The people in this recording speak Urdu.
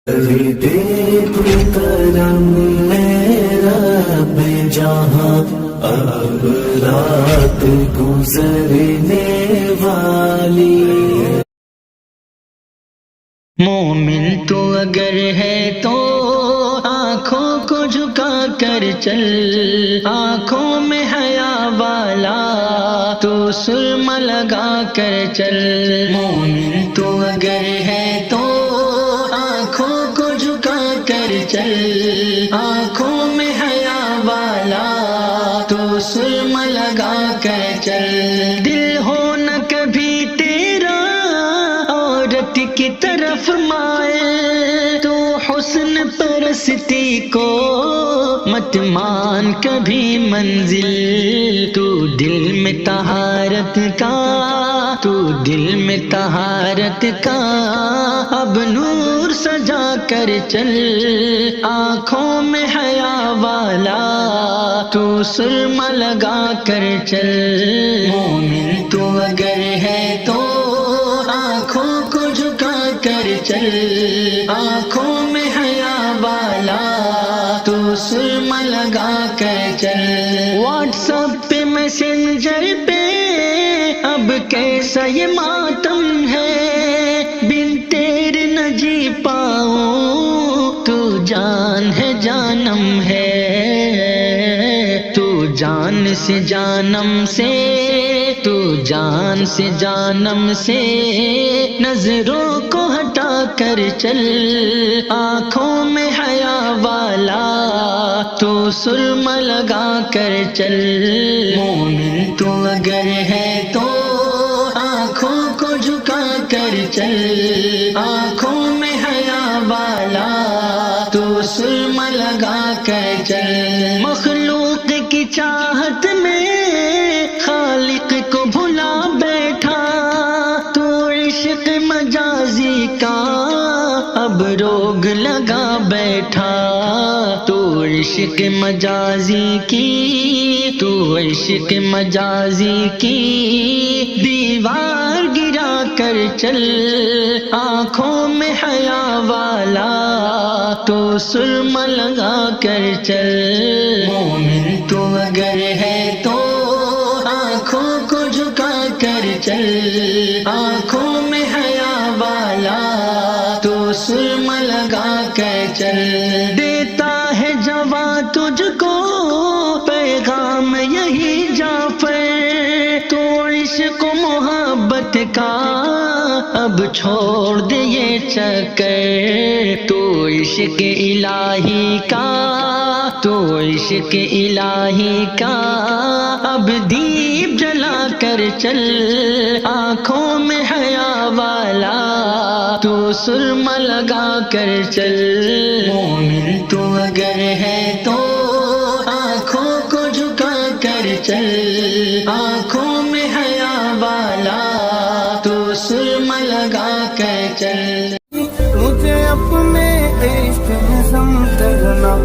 دیکھ کرم میرا رب جہاں اب رات گزرنے والی۔ مومن تو اگر ہے تو آنکھوں کو جھکا کر چل، آنکھوں میں حیا والا تو سرما لگا کر چل۔ مومن تو اگر ہے تو آنکھوں کو جھکا کر چل، آنکھوں میں حیا والا تو سرما لگا کر چل۔ دل ہو نہ کبھی تیرا عورت کی طرف مائل، تو حسن پرستی کو مت مان کبھی منزل۔ تو دل میں طہارت کا، تو دل میں طہارت کا اب نور سجا کر چل، آنکھوں میں حیا والا تو سرما لگا کر چل۔ مومن تو اگر ہے تو آنکھوں کو جھکا کر چل، آنکھوں میں حیا والا تو سرما لگا کر چل۔ واٹس ایپ پہ میسنجر پہ اب کیسا یہ ماتم ہے، بن تیرے نہ جی پاؤں، تو جان ہے جانم ہے، تو جان سے جانم سے، تو جان سے جانم سے نظروں کو ہٹا کر چل، آنکھوں میں حیا والا تو سرما لگا کر چل۔ مومن تو اگر ہے تو آنکھوں کو جھکا کر چل، آنکھوں میں حیا والا تو سرما لگا کر چل۔ مخلوق کی چاہت میں خالق کو بھلا بیٹھا، تو عشق مجازی کا اب روگ لگا بیٹھا، تو عشق مجازی کی، تو عشق مجازی کی دیوار گرا کر چل، آنکھوں میں حیا والا تو سرما لگا کر چل۔ مومن تو اگر ہے تو آنکھوں کو جھکا کر چل، آنکھوں میں حیا والا تو سرما لگا کر چل۔ دیتا ہے جواں تجھ کو پیغام یہی جعفر، تو عشق و محبت کا اب چھوڑ دے یہ چکر، تو عشق الہی کا، تو عشق الہی کا اب دیپ جلا کر چل، آنکھوں میں حیا والا تو سرما لگا کر چل۔ مومن تو اگر ہے تو آنکھوں کو جھکا کر چل، آنکھوں میں حیا والا تو سرما لگا کر چل۔ مجھے اپنے عشق میں سم کرنا